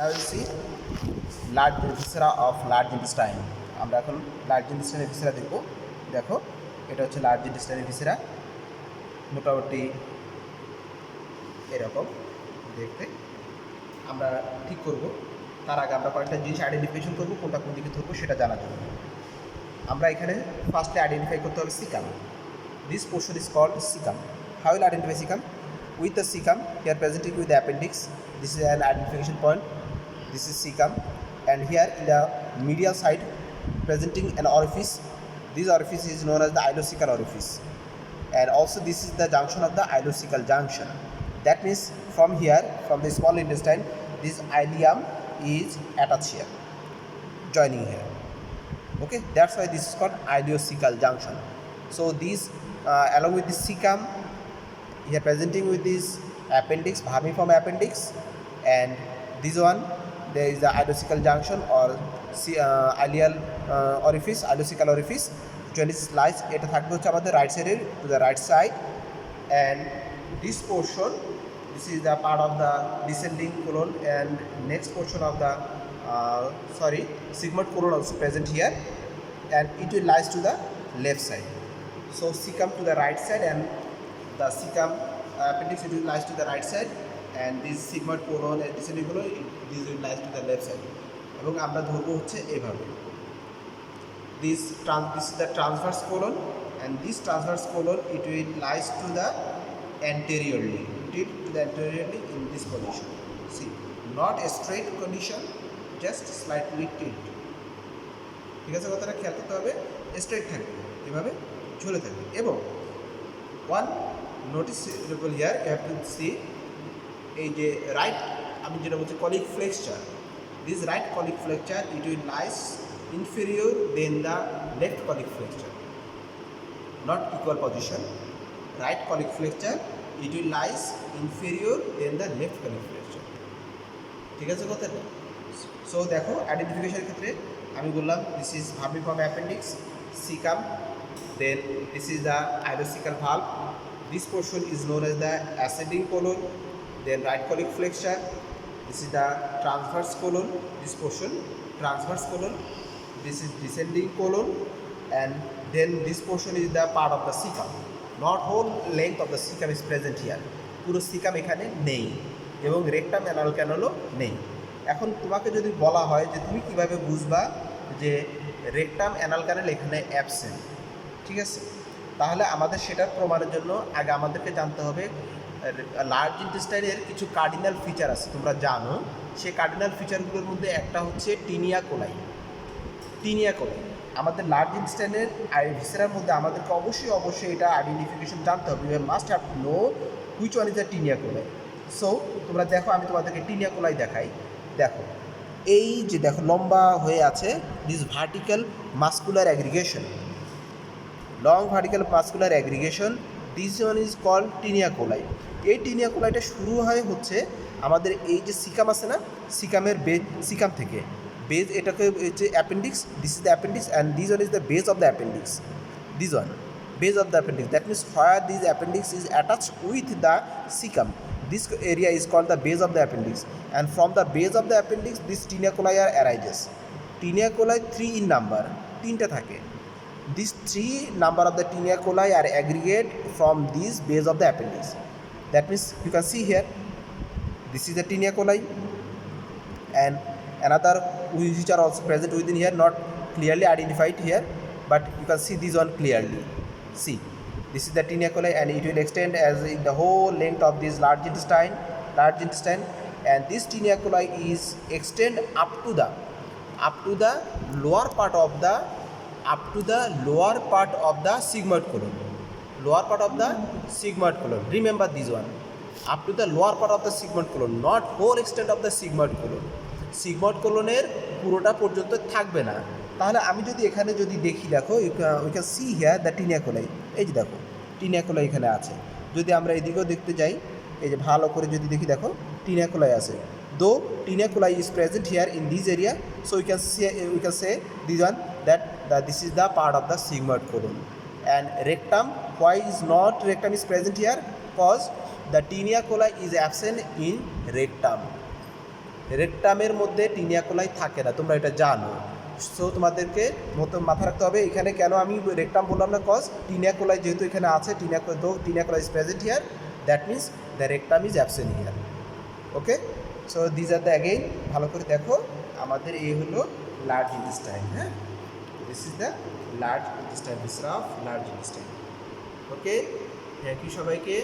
Now we see large viscera of large intestine. আমরা এখন large ইন্টেস্টাইনের viscera দেখব। দেখো এটা হচ্ছে লার্জ ইন্টেস্টাইনের ভিসেরা, মোটামুটি এরকম দেখতে। আমরা ঠিক করব তার আগে আমরা কয়েকটা জিনিস আইডেন্টিফিকেশন করবো, কোনটা কোন দিকে ধরবো সেটা জানার জন্য। আমরা এখানে ফার্স্টে আইডেন্টিফাই করতে হবে caecum. This portion is called caecum. How will identify caecum? With the cecum, here presenting with the appendix. This is an identification point. This is cecum, and here in the medial side presenting an orifice. This orifice is known as the ileocecal orifice, and also this is the junction of the ileocecal junction. That means from here, from the small intestine, this ileum is attached here, joining here. Okay, that's why this is called ileocecal junction. So these along with the cecum, here presenting with this appendix, vermiform appendix, and this one there is the ileocecal junction or ileal orifice, ileocecal orifice. When it lies, এটা থাকবে হচ্ছে আমাদের right সাইডের to the right side, and this portion, this is the part of the descending colon, and next portion of the sigmoid colon also present here, and it will lies to the left side. So cecum to the right side, and the cecum appendix it will lies to the right side, and this sigmoid colon and descending colon this will lies to the left side. এবং আমরা ধরবো হচ্ছে এভাবে, this is the transverse colon, and this transverse colon it will lies to the anteriorly, tilt to the anteriorly in this position. See, not a straight condition, just slightly tilt. ঠিক আছে, কথাটা খেয়াল করতে হবে, স্ট্রেট থাকবে, এভাবে ঝুলে থাকবে। এবং one noticeable here you have to see এই যে রাইট, আমি যেটা বলছি colic flexure, this right colic flexure it will lies inferior than the left colic flexure, not equal position. Right colic flexure it will lies inferior than the left colic flexure. ঠিক আছে কথাটা? So দেখো আইডেন্টিফিকেশনের ক্ষেত্রে আমি বললাম this is vermiform appendix, cecum, then this is the ileocecal valve. This portion is known as the ascending colon, then right colic flexure. This is the transverse colon, this portion transverse colon. This is descending colon, and then this portion is the part of the cecum. Not whole length of the cecum is present here. পুরো cecum এখানে নেই, এবং rectum anal ক্যানালও নেই। এখন তোমাকে যদি বলা হয় যে তুমি কিভাবে বুঝবা যে রেকটাম অ্যানাল ক্যানাল এখানে অ্যাবসেন্ট, ঠিক আছে, তাহলে আমাদের সেটার প্রমাণের জন্য আগে আমাদেরকে জানতে হবে লার্জ ইন্টেস্টাইনের কিছু কার্ডিনাল ফিচার আছে, তোমরা জানো। সেই কার্ডিনাল ফিচারগুলোর মধ্যে একটা হচ্ছে টিনিয়া কোলাই। টিনিয়া কোলাই আমাদের লার্জ ইন্টেস্টাইনের ভিসেরার মধ্যে আমাদেরকে অবশ্যই এটা আইডেন্টিফিকেশন জানতে হবে। You must have to know which one is the taenia coli. So তোমরা দেখো, আমি তোমাদেরকে টিনিয়া কোলাই দেখাই। দেখো এই যে দেখো লম্বা হয়ে আছে, this vertical muscular aggregation, long vertical muscular aggregation, this one is called taenia coli. এই টিনিয়া কোলাইটা শুরু হয় হচ্ছে আমাদের এই যে সিকাম আছে না, সিকামের বেজ, সিকাম থেকে বেজ, এটাকে হচ্ছে appendix, this is the appendix, and this one is the base of the appendix, this one base of the appendix. That means where this appendix is attached with the caecum, this area is called the base of the appendix, and from the base of the appendix this tinea coli arises. Tinea coli 3 in number, তিনটা থাকে। These 3 number of the tinea coli are aggregate from this base of the appendix. That means you can see here, this is the tinea coli, and another which are also present within here, not clearly identified here, but you can see this one clearly. See, this is the tinea coli, and it will extend as in the whole length of this large intestine, and this tinea coli is extend up to the lower part of the sigmoid colon, lower part of the sigmoid colon. Remember this one, up to the lower part of the sigmoid colon, not whole extent of the sigmoid colon. sigmoid colon-এর পুরোটা পর্যন্ত থাকবে না। তাহলে আমি যদি এখানে যদি দেখি, দেখো we can see here the taenia coli. এই যে দেখো টিনিয়া কোলাই এখানে আছে। যদি আমরা এদিকেও দেখতে যাই, এই যে ভালো করে যদি দেখি, দেখো টিনিয়া কোলাই আছে। Though taenia coli is present here in this area, so we can say this one that this is the part of the sigmoid colon. And rectum, why is not rectum is present here? Because the tinea coli is absent in rectum. রেকটামের মধ্যে tinea কোলাই থাকে না, তোমরা এটা জানো। So তোমাদেরকে মাথা রাখতে হবে এখানে কেন আমি রেকটাম বললাম না, কজ টিনিয়া কোলাই যেহেতু এখানে আছে, taenia coli is present here, that means the rectum is absent here. Okay, so these are the again ভালো করে দেখো, আমাদের এই হলো লার্জ ইন্টেস্টাইন। হ্যাঁ, this is the large intestine, this rough large intestine. Okay, thank you সবাইকে।